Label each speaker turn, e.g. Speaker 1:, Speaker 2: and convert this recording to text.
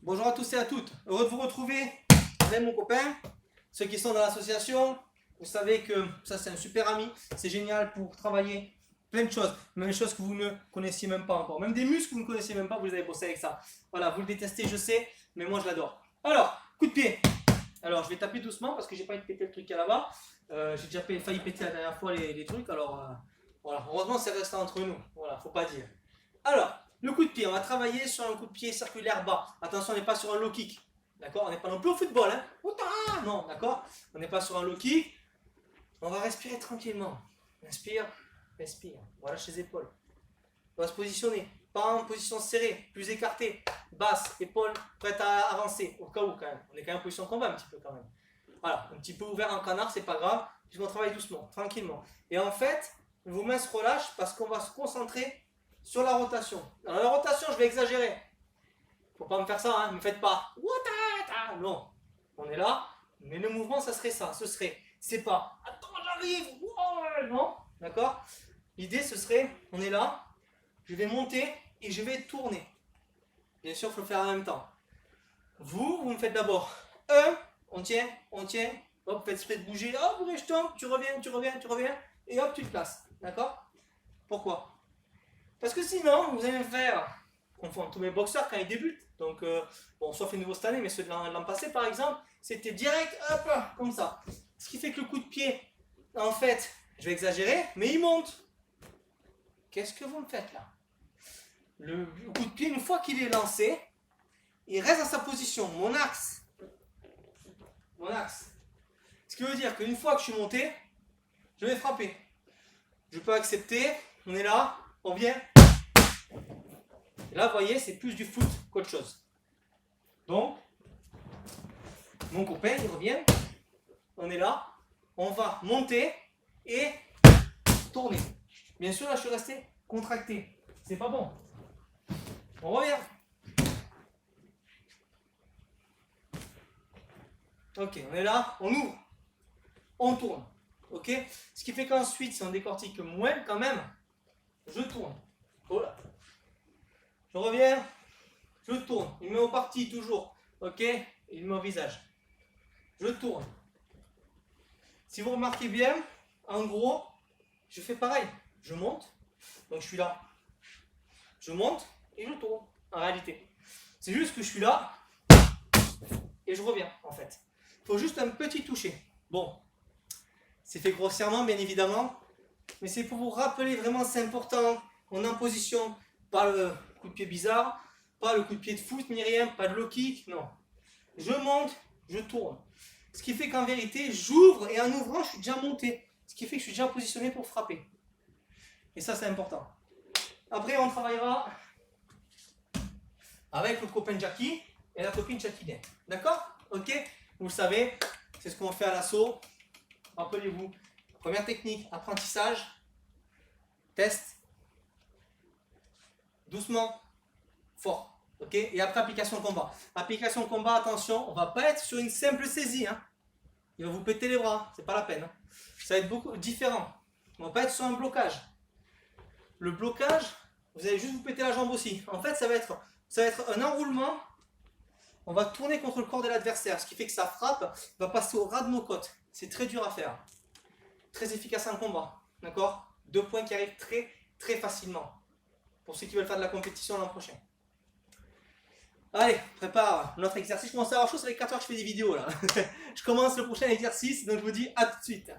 Speaker 1: Bonjour à tous et à toutes, heureux de vous retrouver avec mon copain. Ceux qui sont dans l'association, vous savez que ça c'est un super ami, c'est génial pour travailler plein de choses, même des choses que vous ne connaissiez même pas encore, même des muscles que vous ne connaissiez même pas, vous avez bossé avec ça. Voilà, vous le détestez, je sais, mais moi je l'adore. Alors, coup de pied. Alors je vais taper doucement parce que j'ai pas envie de péter le truc à là-bas. J'ai déjà failli péter la dernière fois les trucs, alors voilà, heureusement c'est resté entre nous, voilà, faut pas dire. Alors, le coup de pied, on va travailler sur un coup de pied circulaire bas. Attention, on n'est pas sur un low kick. D'accord? On n'est pas non plus au football. Hein? Non, d'accord? On n'est pas sur un low kick. On va respirer tranquillement. Inspire, respire. Voilà chez les épaules. On va se positionner. Pas en position serrée, plus écartée. Basse, épaules prêtes à avancer. Au cas où quand même. On est quand même en position combat un petit peu quand même. Voilà, un petit peu ouvert en canard, c'est pas grave. Puisqu'on travaille doucement, tranquillement. Et en fait, vos mains se relâchent parce qu'on va se concentrer sur la rotation. Alors la rotation, je vais exagérer. Faut pas me faire ça, hein, ne me faites pas. Non, on est là, mais le mouvement, ça serait ça. Ce serait, c'est pas, attends, j'arrive. Non, d'accord. L'idée, ce serait, on est là, je vais monter et je vais tourner. Bien sûr, il faut le faire en même temps. Vous me faites d'abord un, on tient, hop, faites exprès de bouger, hop, je tombe, tu reviens, et hop, tu te places. D'accord? Pourquoi? Parce que sinon, vous allez me faire confondre tous mes boxeurs quand ils débutent. Donc, bon, sauf les nouveaux cette année, mais ceux de l'an passé, par exemple, c'était direct, hop, comme ça. Ce qui fait que le coup de pied, en fait, je vais exagérer, mais il monte. Qu'est-ce que vous me faites là? Le coup de pied, une fois qu'il est lancé, il reste dans sa position, mon axe. Mon axe. Ce qui veut dire qu'une fois que je suis monté, je vais frapper. Je peux accepter, on est là, on vient. Et là, vous voyez, c'est plus du foot qu'autre chose. Donc, mon copain, il revient. On est là. On va monter et tourner. Bien sûr, là, je suis resté contracté. C'est pas bon. On revient. Ok, on est là. On ouvre. On tourne. Ok. Ce qui fait qu'ensuite, si on décortique moins quand même, je tourne. Voilà. Je reviens. Je tourne. Il met au parti toujours. Ok. Il met au visage. Je tourne. Si vous remarquez bien, en gros, je fais pareil. Je monte. Donc je suis là. Je monte et je tourne. En réalité. C'est juste que je suis là et je reviens en fait. Il faut juste un petit toucher. Bon. C'est fait grossièrement bien évidemment. Mais c'est pour vous rappeler vraiment c'est important. On est en position. Pas le coup de pied bizarre. Pas le coup de pied de foot ni rien. Pas de low kick. Non. Je monte. Je tourne. Ce qui fait qu'en vérité, j'ouvre et en ouvrant, je suis déjà monté. Ce qui fait que je suis déjà positionné pour frapper. Et ça, c'est important. Après, on travaillera avec le copain Jackie et la copine Jackie. D'accord? Ok? Vous le savez, c'est ce qu'on fait à l'assaut. Rappelez-vous, première technique, apprentissage, test, doucement, fort. Ok? Et après, application combat. Application combat, attention, on va pas être sur une simple saisie. Hein. Il va vous péter les bras, c'est pas la peine. Hein. Ça va être beaucoup différent. On va pas être sur un blocage. Le blocage, vous allez juste vous péter la jambe aussi. En fait, ça va être un enroulement. On va tourner contre le corps de l'adversaire, ce qui fait que sa frappe va passer au ras de nos côtes. C'est très dur à faire. Très efficace en combat. D'accord? 2 points qui arrivent très très facilement. Pour ceux qui veulent faire de la compétition l'an prochain. Allez, prépare notre exercice. Je commence à avoir chaud, ça fait 4 heures que je fais des vidéos là. Je commence le prochain exercice, donc je vous dis à tout de suite.